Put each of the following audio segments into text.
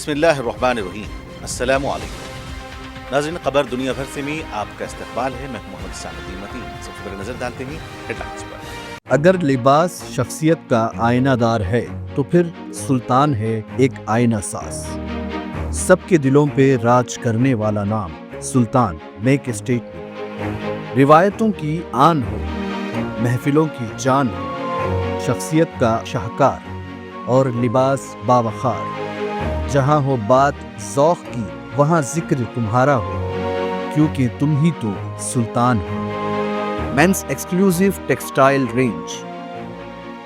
बिस्मिल्लाहिर्रहमानिर्रहीम। अस्सलामु अलैकुम नाज़रीन, खबर दुनिया भर से में आपका इस्तकबाल है। मैं मोहम्मद सानुद्दीन मतीन। सबसे पहले नजर डालते हैं हेडलाइंस पर। अगर लिबास शख्सियत का आईनादार है तो फिर सुल्तान है एक आईना साज। सबके दिलों पे राज करने वाला नाम सुल्तान मेक स्टेटमेंट। रिवायतों की आन हो, महफिलों की जान हो, शख्सियत का शाहकार और लिबास बावखार। जहाँ हो बात ज़ौक़ की वहाँ जिक्र तुम्हारा हो, क्योंकि तुम ही तो सुल्तान हो। Men's exclusive textile range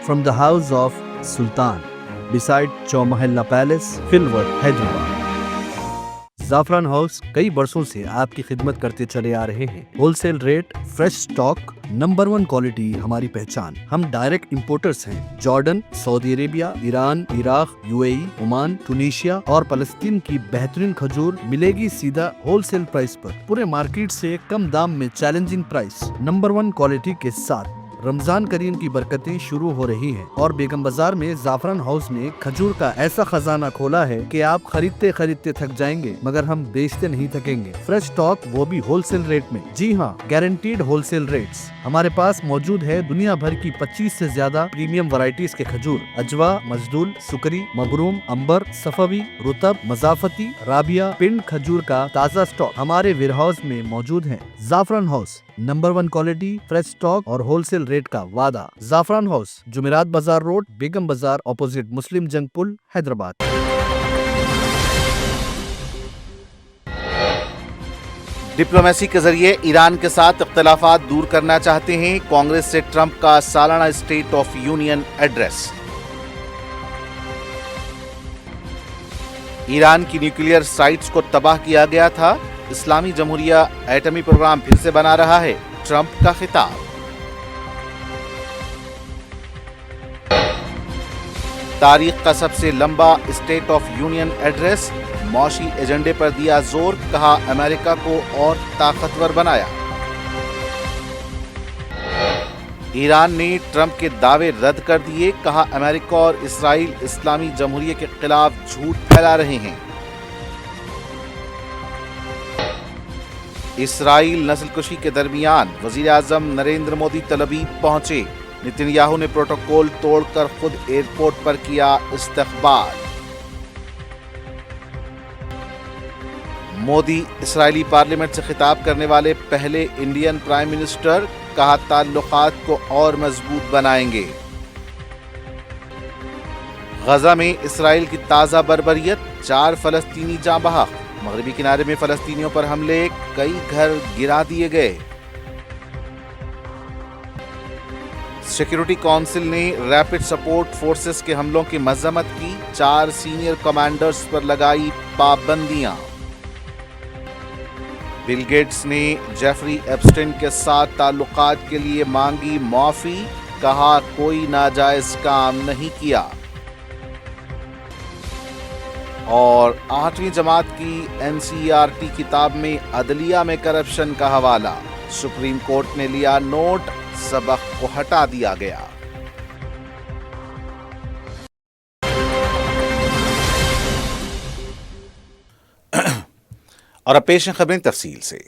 from the house of Sultan beside Chowmahalla Palace, Filwar, Hyderabad. Zafran house कई बरसों से आपकी खिदमत करते चले आ रहे हैं। Wholesale rate, fresh stock, number 1 quality हमारी पहचान। हम डायरेक्ट इंपोर्टर्स हैं। Jordan, Saudi Arabia, Iran, Iraq, UAE, Oman, Tunisia और फलस्तीन की बेहतरीन खजूर मिलेगी सीधा होलसेल प्राइस पर, पूरे मार्केट से कम दाम में चैलेंजिंग प्राइस, नंबर 1 क्वालिटी के साथ। रमजान करीम की बरकतें शुरू हो रही हैं और बेगम बाजार में ज़ाफ़रान हाउस ने खजूर का ऐसा खजाना खोला है कि आप खरीदते खरीदते थक जाएंगे, मगर हम बेचते नहीं थकेंगे। फ्रेश स्टॉक, वो भी होलसेल रेट में। जी हाँ, गारंटीड होलसेल रेट्स। हमारे पास मौजूद है दुनिया भर की 25 से ज्यादा प्रीमियम वैरायटीज के खजूर। अजवा, मजदूल, सुकरी, मबरूम, अंबर, सफवी, रुतब, मजाफती, राबिया, पिंड खजूर का ताज़ा स्टॉक हमारे वेयरहाउस में मौजूद है। Zafran house, number 1 quality, fresh stock और होलसेल रेट का वादा। ज़ाफ़रान हाउस, जुमेरात बाजार रोड, बेगम बाजार, ऑपोजिट मुस्लिम जंग पुल, हैदराबाद। डिप्लोमेसी के जरिए ईरान के साथ इख्तिलाफात दूर करना चाहते हैं। कांग्रेस से ट्रंप का सालाना state of union address. Iran की न्यूक्लियर साइट्स को तबाह किया गया था। इस्लामी जमहूरिया एटमी प्रोग्राम फिर से बना रहा है, ट्रंप का खिताब। तारीख का सबसे लंबा स्टेट ऑफ यूनियन एड्रेस। मौशी एजेंडे पर दिया जोर, कहा अमेरिका को और ताकतवर बनाया। ईरान ने ट्रंप के दावे रद्द कर दिए, कहा अमेरिका और इसराइल इस्लामी जमहूरिया के खिलाफ झूठ फैला रहे हैं। इसराइल नस्लकुशी के दरमियान वजीर आजम नरेंद्र मोदी तल अवीव पहुंचे। नेतन्याहू ने प्रोटोकॉल तोड़कर खुद एयरपोर्ट पर किया इस्तकबाल। मोदी इस्राएली पार्लियामेंट से खिताब करने वाले पहले इंडियन प्राइम मिनिस्टर, कहा ताल्लुकात को और मजबूत बनाएंगे। गजा में इसराइल की ताजा बर्बरियत, 4 फलस्तीनी जाँ बहक। मगरबी किनारे में फलस्तीनियों पर हमले, कई घर गिरा दिए गए। सिक्योरिटी काउंसिल ने रैपिड सपोर्ट फोर्सेस के हमलों की मजम्मत की। 4 सीनियर कमांडर्स पर लगाई पाबंदियां। बिल गेट्स ने जेफरी एप्स्टाइन के साथ ताल्लुकात के लिए मांगी माफी, कहा कोई नाजायज काम नहीं किया। और 8वीं जमात की एनसीईआरटी किताब में अदलिया में करप्शन का हवाला। सुप्रीम कोर्ट ने लिया नोट, सबक को हटा दिया गया। और अब पेश हैं खबरें तफसील से।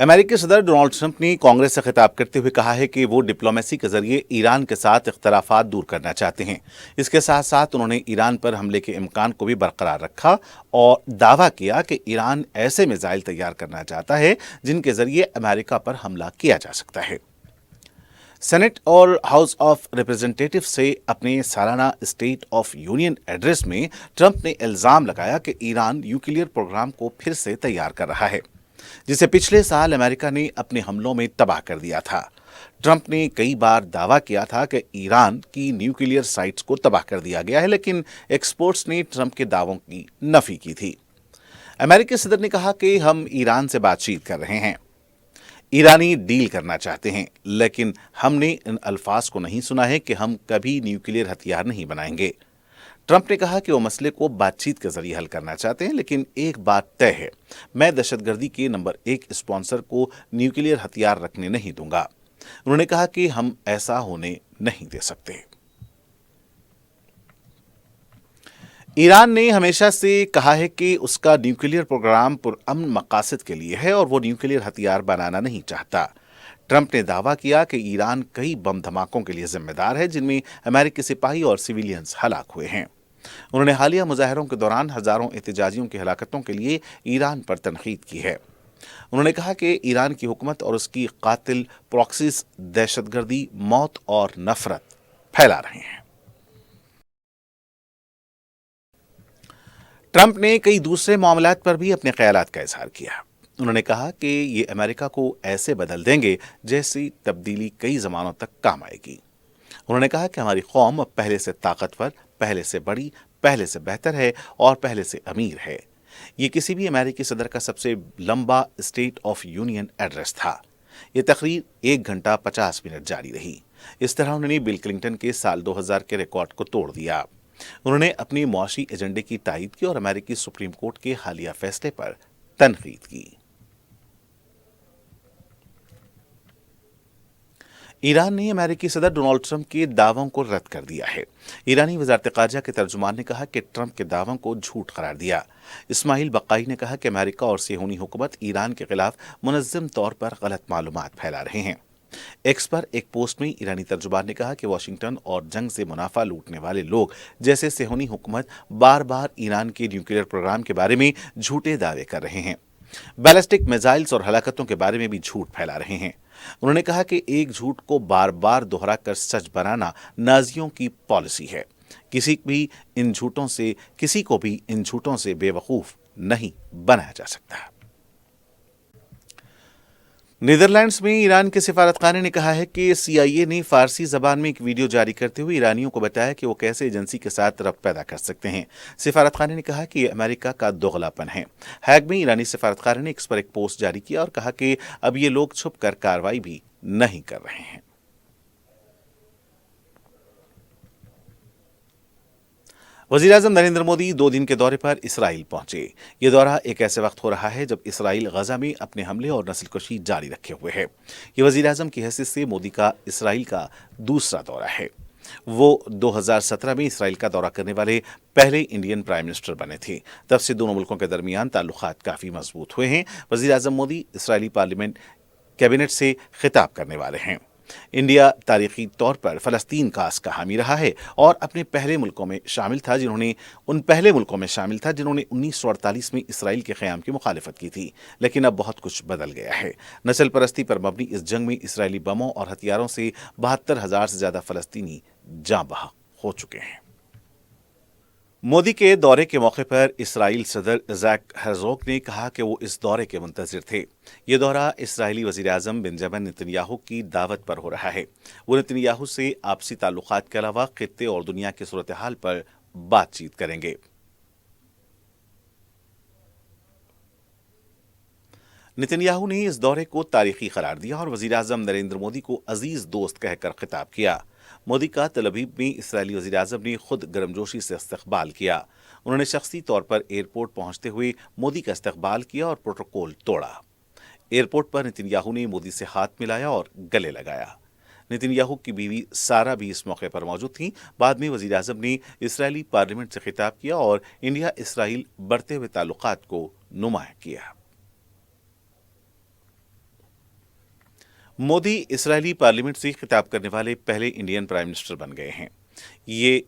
अमेरिकी सदर डोनाल्ड ट्रंप ने कांग्रेस से खिताब करते हुए कहा है कि वो डिप्लोमेसी के जरिए ईरान के साथ इख्तिलाफात दूर करना चाहते हैं। इसके साथ साथ उन्होंने ईरान पर हमले के इम्कान को भी बरकरार रखा और दावा किया कि ईरान ऐसे मिसाइल तैयार करना चाहता है जिनके जरिए अमेरिका पर हमला किया जा सकता है। सेनेट और हाउस ऑफ रिप्रेजेंटेटिव से अपने सालाना स्टेट ऑफ यूनियन एड्रेस में ट्रंप ने इल्जाम लगाया कि ईरान न्यूक्लियर प्रोग्राम को फिर से तैयार कर रहा है, जिसे पिछले साल अमेरिका ने अपने हमलों में तबाह कर दिया था। ट्रंप ने कई बार दावा किया था कि ईरान की न्यूक्लियर साइट्स को तबाह कर दिया गया है, लेकिन एक्सपर्ट्स ने ट्रंप के दावों की नफी की थी। अमेरिकी सदर ने कहा कि हम ईरान से बातचीत कर रहे हैं, ईरानी डील करना चाहते हैं, लेकिन हमने इन अल्फाज को नहीं सुना है कि हम कभी न्यूक्लियर हथियार नहीं बनाएंगे। ट्रंप ने कहा कि वो मसले को बातचीत के जरिए हल करना चाहते हैं, लेकिन एक बात तय है, मैं दहशतगर्दी के नंबर 1 स्पॉन्सर को न्यूक्लियर हथियार रखने नहीं दूंगा। उन्होंने कहा कि हम ऐसा होने नहीं दे सकते। ईरान ने हमेशा से कहा है कि उसका न्यूक्लियर प्रोग्राम पुरअमन मकासद के लिए है और वो न्यूक्लियर हथियार बनाना नहीं चाहता। ट्रंप ने दावा किया कि ईरान कई बम धमाकों के लिए जिम्मेदार है जिनमें अमेरिकी सिपाही और सिविलियंस हलाक हुए हैं। उन्होंने हालिया मुजाहरों के दौरान हजारों एहतजाजियों की हलाकतों के लिए ईरान पर तनकीद की है। उन्होंने कहा कि ईरान की हुकूमत और उसकी कातिल प्रॉक्सीज दहशतगर्दी, मौत और नफरत फैला रहे हैं। ट्रंप ने कई दूसरे मामलात पर भी अपने ख्यालात का इजहार किया। उन्होंने कहा कि ये अमेरिका को ऐसे बदल देंगे जैसी तब्दीली कई जमानों तक काम आएगी। उन्होंने कहा कि हमारी कौम अब पहले से ताकतवर, पहले से बड़ी, पहले से बेहतर है और पहले से अमीर है। ये किसी भी अमेरिकी सदर का सबसे लंबा स्टेट ऑफ यूनियन एड्रेस था। ये तकरीर 1 घंटा 50 मिनट जारी रही। इस तरह उन्होंने बिल क्लिंटन के साल 2000 के रिकॉर्ड को तोड़ दिया। उन्होंने अपनी मुआशी एजेंडे की तायीद की और अमेरिकी सुप्रीम कोर्ट के हालिया फैसले पर तनकीद की। ईरान ने अमेरिकी सदर डोनाल्ड ट्रंप के दावों को रद्द कर दिया है। ईरानी वजारत खारजा के तर्जुमान ने कहा कि ट्रंप के दावों को झूठ करार दिया। इस्माइल बक्काई ने कहा कि अमेरिका और सेहूनी हुकूमत ईरान के खिलाफ मुनज़्ज़म तौर पर गलत मालूमात फैला रहे हैं। एक्स पर एक पोस्ट में ईरानी तर्जुमान ने कहा कि वाशिंगटन और जंग से मुनाफा लूटने वाले लोग जैसे सेहूनी हुकूमत बार बार ईरान के न्यूक्लियर प्रोग्राम के बारे में झूठे दावे कर रहे हैं। बैलिस्टिक मिसाइल्स और हलाकतों के बारे में भी झूठ फैला रहे हैं। उन्होंने कहा कि एक झूठ को बार बार दोहरा कर सच बनाना नाजियों की पॉलिसी है। किसी को भी इन झूठों से बेवकूफ नहीं बनाया जा सकता। नीदरलैंड्स में ईरान के सिफारतखाने ने कहा है कि CIA ने फारसी जबान में एक वीडियो जारी करते हुए ईरानियों को बताया कि वो कैसे एजेंसी के साथ रब्त पैदा कर सकते हैं। सिफारतखाने ने कहा कि ये अमेरिका का दोगलापन है। हैग में ईरानी सिफारतखाने ने इस पर एक पोस्ट जारी किया और कहा कि अब ये लोग छुप कर कार्रवाई भी नहीं कर रहे हैं। वज़ीर-ए-आज़म नरेंद्र मोदी 2 दिन के दौरे पर इसराइल पहुंचे। ये दौरा एक ऐसे वक्त हो रहा है जब इसराइल गजा में अपने हमले और नस्लकशी जारी रखे हुए है। ये वज़ीर-ए-आज़म की हैसियत से मोदी का इसराइल का दूसरा दौरा है। वो 2017 में इसराइल का दौरा करने वाले पहले इंडियन प्राइम मिनिस्टर बने थे। तब से दोनों मुल्कों के दरमियान ताल्लुकात काफी मजबूत हुए हैं। वज़ीर-ए-आज़म मोदी इसराइली पार्लियामेंट कैबिनेट से खिताब करने वाले हैं। इंडिया तारीखी तौर पर फलस्तीन काज का हामी रहा है और अपने पहले मुल्कों में शामिल था जिन्होंने 1948 में इसराइल के क़याम की मुखालिफत की थी। लेकिन अब बहुत कुछ बदल गया है। नस्ल परस्ती पर मबनी इस जंग में इसराइली बमों और हथियारों से 72,000 से ज्यादा फलस्तीनी जाँ बहक हो चुके हैं। मोदी के दौरे के मौके पर इसराइल सदर इज़ाक हेrzog ने कहा कि वो इस दौरे के मुंतज़िर थे। ये दौरा इसराइली वज़ीर-ए-आज़म बेंजामिन नेतन्याहू की दावत पर हो रहा है। वो नेतन्याहू से आपसी ताल्लुकात के अलावा खित्ते और दुनिया की सूरत हाल पर बातचीत करेंगे। नेतन्याहू ने इस दौरे को तारीखी करार दिया और वज़ीर-ए-आज़म नरेंद्र मोदी को अजीज दोस्त कहकर खिताब किया। मोदी का तल अवीव में इसराइली वज़ीर-ए-आज़म ने खुद गर्मजोशी से इस्तकबाल किया। उन्होंने शख्सी तौर पर एयरपोर्ट पहुंचते हुए मोदी का इस्तकबाल किया और प्रोटोकॉल तोड़ा। एयरपोर्ट पर नेतन्याहू ने मोदी से हाथ मिलाया और गले लगाया। नेतन्याहू की बीवी सारा भी इस मौके पर मौजूद थी। बाद में वज़ीर-ए-आज़म ने इसराइली पार्लियामेंट से खिताब किया और इंडिया इसराइल बढ़ते हुए ताल्लुकात को नुमाया किया। मोदी इसराइली पार्लियामेंट से खिताब करने वाले पहले इंडियन प्राइम मिनिस्टर बन गए हैं। ये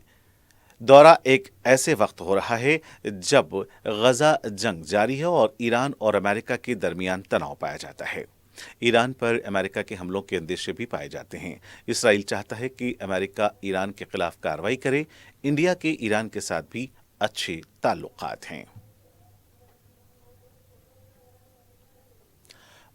दौरा एक ऐसे वक्त हो रहा है जब गजा जंग जारी है और ईरान और अमेरिका के दरमियान तनाव पाया जाता है। ईरान पर अमेरिका के हमलों के अंदेशे भी पाए जाते हैं। इसराइल चाहता है कि अमेरिका ईरान के खिलाफ कार्रवाई करे। इंडिया के ईरान के साथ भी अच्छे ताल्लुकात हैं।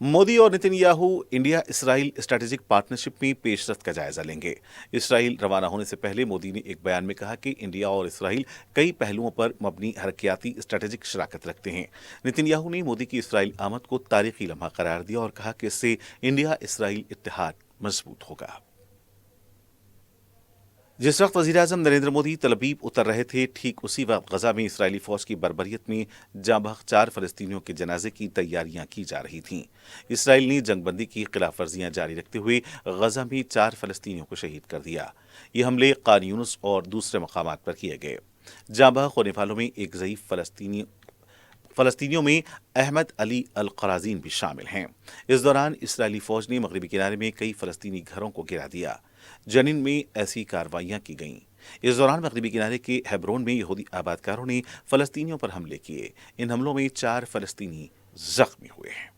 मोदी और Netanyahu India Israel strategic partnership में पेशरफ्त का जायजा लेंगे। इसराइल रवाना होने से पहले मोदी ने एक बयान में कहा कि इंडिया और इसराइल कई पहलुओं पर मबनी हरकियाती स्ट्रैटेजिक शराकत रखते हैं। नेतन्याहू ने मोदी की इसराइल आमद को तारीखी लम्हा करार दिया और कहा कि इससे इंडिया इसराइल इत्तेहाद मजबूत होगा। जिस वक्त वज़ीर-ए-आज़म नरेंद्र मोदी तल अवीव उतर रहे थे, ठीक उसी वक्त गजा में इसराइली फौज की बर्बरियत में जाँ बहक 4 फलस्तीनियों के जनाजे की तैयारियां की जा रही थीं। इसराइल ने जंगबंदी की खिलाफ वर्जियां जारी रखते हुए गजा में 4 फलस्तीनियों को शहीद कर दिया। ये हमले खान यूनिस और दूसरे मकामात पर किए गए। जाँ बहक होने वालों में एक ज़ईफ फ़लस्तीनियों में अहमद अली अल क़राज़ीन भी शामिल हैं। इस दौरान इसराइली फ़ौज ने मगरबी किनारे में कई फ़लस्तीनी घरों को गिरा दिया। जनीन में ऐसी कार्रवाइयाँ की गईं। इस दौरान मगरबी किनारे के हेब्रोन में यहूदी आबादकारों ने फ़लस्तीनियों पर हमले किए। इन हमलों में 4 फ़लस्तीनी ज़ख्मी हुए हैं।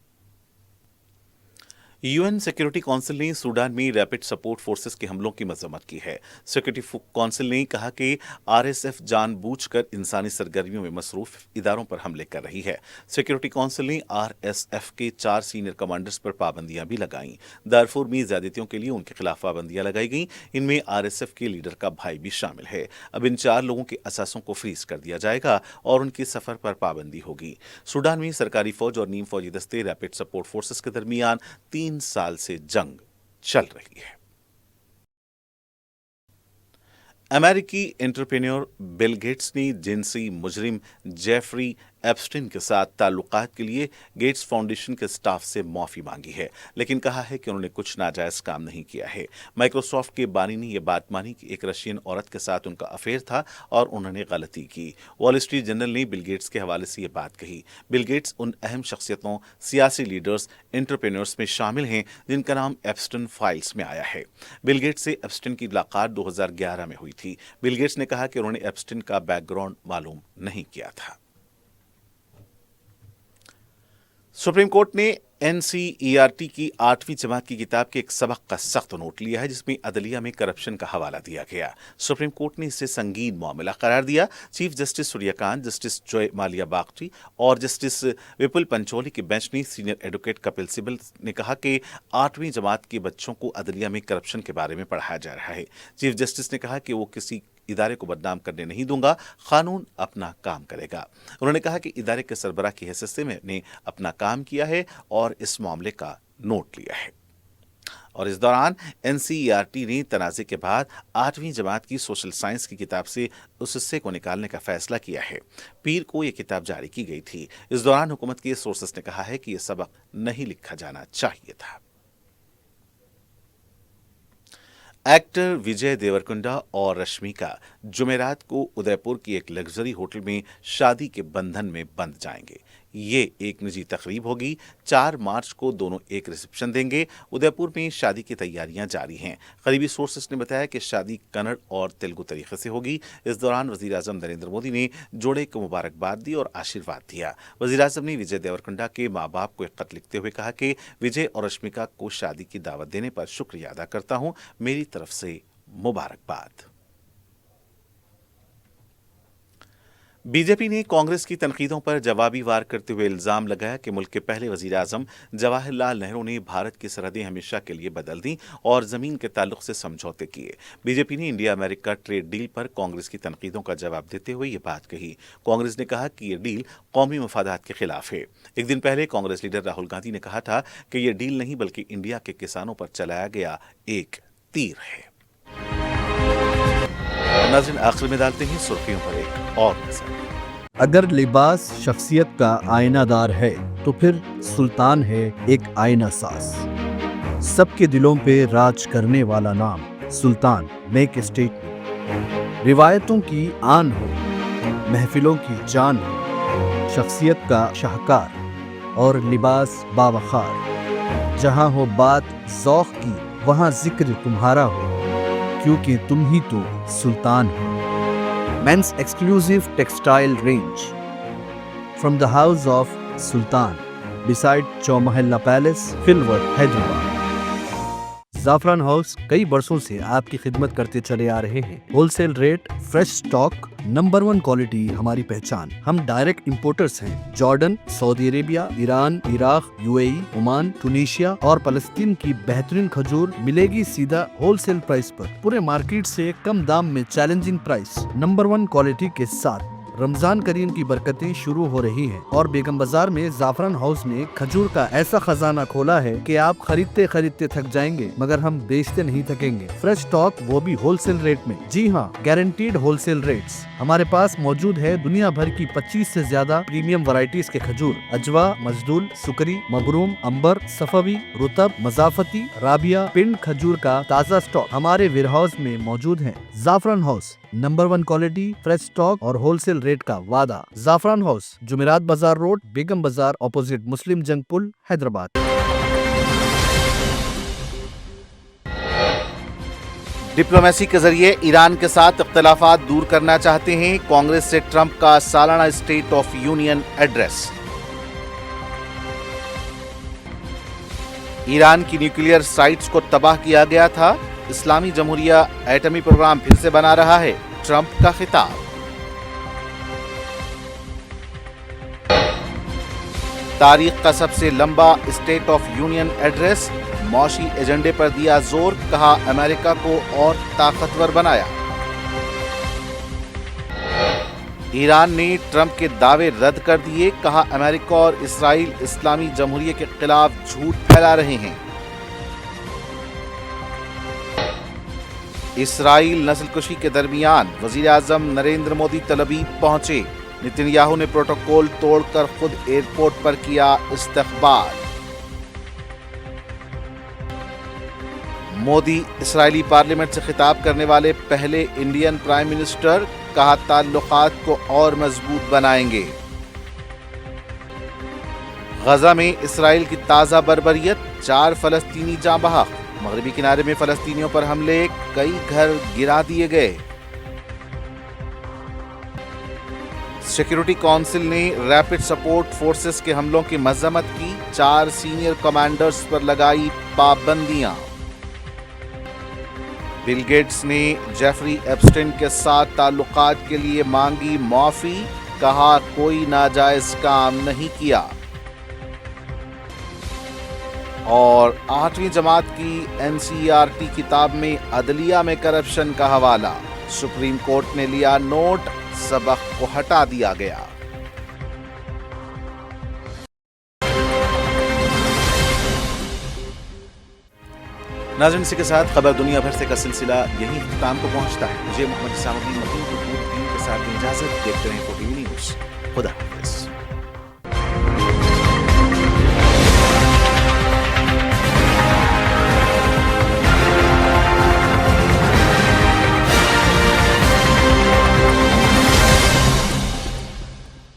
यूएन सिक्योरिटी काउंसिल ने सूडान में रैपिड सपोर्ट फोर्सेस के हमलों की मजम्मत की है। सिक्योरिटी काउंसिल ने कहा कि आरएसएफ जानबूझकर इंसानी सरगर्मियों में मसरूफ इदारों पर हमले कर रही है। सिक्योरिटी काउंसिल ने आरएसएफ के 4 सीनियर कमांडर्स पर पाबंदियां भी लगाईं। दारफुर में ज्यादतियों के लिए उनके खिलाफ पाबंदियां लगाई गईं। इनमें आरएसएफ के लीडर का भाई भी शामिल है। अब इन 4 लोगों के असासों को फ्रीज कर दिया जाएगा और उनके सफर पर पाबंदी होगी। सूडान में सरकारी फौज और नीम फौजी दस्ते रैपिड सपोर्ट फोर्सेस के दरमियान 3 साल से जंग चल रही है। अमेरिकी एंटरप्रेन्योर बिल गेट्स ने जिनसी मुजरिम जेफरी एप्स्टीन के साथ ताल्लुकात के लिए गेट्स फाउंडेशन के स्टाफ से माफी मांगी है, लेकिन कहा है कि उन्होंने कुछ नाजायज काम नहीं किया है। माइक्रोसॉफ्ट के बानी ने यह बात मानी कि एक रशियन औरत के साथ उनका अफेयर था और उन्होंने गलती की। वॉल स्ट्रीट जर्नल ने बिल गेट्स के हवाले से यह बात कही। बिल गेट्स उन अहम शख्सियतों, सियासी लीडर्स, एंटरप्रेन्योर्स में शामिल हैं जिनका नाम एप्स्टीन फाइल्स में आया है। बिल गेट्स से एप्स्टीन की मुलाकात 2011 में हुई थी। बिल गेट्स ने कहा कि उन्होंने एप्स्टीन का बैकग्राउंड मालूम नहीं किया था। सुप्रीम कोर्ट ने एनसीईआरटी की 8वीं जमात की किताब के एक सबक का सख्त नोट लिया है, जिसमें अदलिया में करप्शन का हवाला दिया गया। सुप्रीम कोर्ट ने इसे संगीन मामला करार दिया। Chief justice Suryakant, justice Joymalya Bagchi और जस्टिस विपुल पंचोली के बेंच ने सीनियर एडवोकेट कपिल सिब्बल ने कहा कि 8वीं जमात के बच्चों को अदलिया में करप्शन के बारे में पढ़ाया जा रहा है। चीफ जस्टिस ने कहा कि वो किसी इदारे को बदनाम करने नहीं दूंगा, कानून अपना काम करेगा। उन्होंने कहा कि इदारे के सरबराह की हैसियत से मैंने अपना काम किया है और इस मामले का नोट लिया है। और इस दौरान एनसीईआरटी ने तनाज़े के बाद 8वीं जमात की सोशल साइंस की किताब से उस हिस्से को निकालने का फैसला किया है। पीर को यह किताब जारी की गई थी। इस दौरान हुकूमत के सोर्सेस ने कहा है कि यह सबक नहीं लिखा जाना चाहिए था। एक्टर विजय देवरकोंडा और रश्मिका जुमेरात को उदयपुर की एक लग्जरी होटल में शादी के बंधन में बंध जाएंगे। ये एक निजी तकरीब होगी। 4 मार्च को दोनों एक रिसेप्शन देंगे। उदयपुर में शादी की तैयारियां जारी हैं। करीबी सोर्सेस ने बताया कि शादी कन्नड़ और तेलुगु तरीके से होगी। इस दौरान वजीर आजम नरेंद्र मोदी ने जोड़े को मुबारकबाद दी और आशीर्वाद दिया। वजीर आजम ने विजय देवरकोंडा के माँ बाप को एक खत लिखते हुए कहा कि विजय और रश्मिका को शादी की दावत देने पर शुक्रिया अदा करता हूँ। मेरी तरफ से मुबारकबाद। बीजेपी ने कांग्रेस की तनकीदों पर जवाबी वार करते हुए इल्जाम लगाया कि मुल्क के पहले वजीर आजम जवाहरलाल नेहरू ने भारत की सरहदें हमेशा के लिए बदल दी और जमीन के ताल्लुक से समझौते किए। बीजेपी ने इंडिया अमेरिका ट्रेड डील पर कांग्रेस की तनकीदों का जवाब देते हुए ये बात कही। कांग्रेस ने कहा कि यह डील कौमी मफादात के खिलाफ है। एक दिन पहले कांग्रेस लीडर राहुल गांधी ने कहा था कि यह डील नहीं बल्कि इंडिया के किसानों पर चलाया गया एक तीर है। नाज़रीन, आखिर में डालते हैं सुर्खियों पर एक और नजर। अगर लिबास शख्सियत का आईनादार है तो फिर सुल्तान है एक आईना साज। सबके दिलों पे राज करने वाला नाम सुल्तान मेक स्टेटमेंट। रिवायतों की आन हो, महफिलों की जान हो, शख्सियत का शाहकार और लिबास बावखार। जहां हो बात ज़ौक़ की वहां जिक्र तुम्हारा हो, क्योंकि तुम ही तो सुल्तान हो। Men's exclusive textile range from the house of Sultan beside Chowmahalla Palace, Filwar, Hyderabad. Zafran house कई बरसों से आपकी खिदमत करते चले आ रहे हैं। Wholesale rate, fresh stock, number 1 quality हमारी पहचान। हम डायरेक्ट इंपोर्टर्स हैं। Jordan, Saudi Arabia, Iran, Iraq, UAE, Oman, Tunisia और फलस्तीन की बेहतरीन खजूर मिलेगी सीधा होलसेल प्राइस पर। पूरे मार्केट से कम दाम में चैलेंजिंग प्राइस, नंबर 1 क्वालिटी के साथ। रमजान करीम की बरकतें शुरू हो रही हैं और बेगम बाजार में ज़ाफ़रान हाउस ने खजूर का ऐसा खजाना खोला है कि आप खरीदते खरीदते थक जाएंगे, मगर हम बेचते नहीं थकेंगे। फ्रेश स्टॉक, वो भी होलसेल रेट में। जी हाँ, गारंटीड होलसेल रेट्स। हमारे पास मौजूद है दुनिया भर की 25 से ज्यादा प्रीमियम वैरायटीज के खजूर। अजवा, मजदूल, सुकरी, मबरूम, अंबर, सफवी, रुतब, मजाफती, राबिया, पिंड खजूर का ताज़ा स्टॉक हमारे वेयरहाउस में मौजूद है। Zafran house, number 1 quality, fresh stock और होलसेल रेट का वादा। जाफरान हाउस, जुमेरात बाजार रोड, बेगम बाजार, ऑपोजिट मुस्लिम जंग पुल, हैदराबाद। डिप्लोमेसी के जरिए ईरान के साथ इख्तलाफात दूर करना चाहते हैं, कांग्रेस से ट्रंप का सालाना state of union address. Iran की न्यूक्लियर साइट्स को तबाह किया गया था, इस्लामी जमहूरिया एटमी प्रोग्राम फिर से बना रहा है, ट्रंप का खिताब। तारीख का सबसे लंबा स्टेट ऑफ यूनियन एड्रेस, मौशी एजेंडे पर दिया जोर, कहा अमेरिका को और ताकतवर बनाया। ईरान ने ट्रंप के दावे रद्द कर दिए, कहा अमेरिका और इसराइल इस्लामी जमहूरिया के खिलाफ झूठ फैला रहे हैं। इसराइल नस्लकुशी के दरमियान वजीर आजम नरेंद्र मोदी तल अवीव पहुंचे, नेतन्याहू ने प्रोटोकॉल तोड़कर खुद एयरपोर्ट पर किया इस्तकबाल। मोदी इस्राएली पार्लियामेंट से खिताब करने वाले पहले इंडियन प्राइम मिनिस्टर, कहा ताल्लुकात को और मजबूत बनाएंगे। गजा में इसराइल की ताजा बर्बरियत, 4 फलस्तीनी जाँ बहक, मगरबी किनारे में फलस्तीनियों पर हमले, कई घर गिरा दिए गए। सिक्योरिटी काउंसिल ने रैपिड सपोर्ट फोर्सेस के हमलों की मजम्मत की, 4 सीनियर कमांडर्स पर लगाई पाबंदियां। बिल गेट्स ने जेफरी एप्स्टाइन के साथ ताल्लुकात के लिए मांगी माफी, कहा कोई नाजायज काम नहीं किया। और 8वीं जमात की एनसीईआरटी किताब में अदलिया में करप्शन का हवाला, सुप्रीम कोर्ट ने लिया नोट, सबक को हटा दिया गया। नाज़रीन, इसी के साथ खबर दुनिया भर से का सिलसिला यही इख्तिताम को पहुंचता है। मुझे मोहम्मद इस्लामुद्दीन मतीन को पूरी टीम के साथ इजाजत। देखते रहें 4TV न्यूज़। खुदा हाफिज़।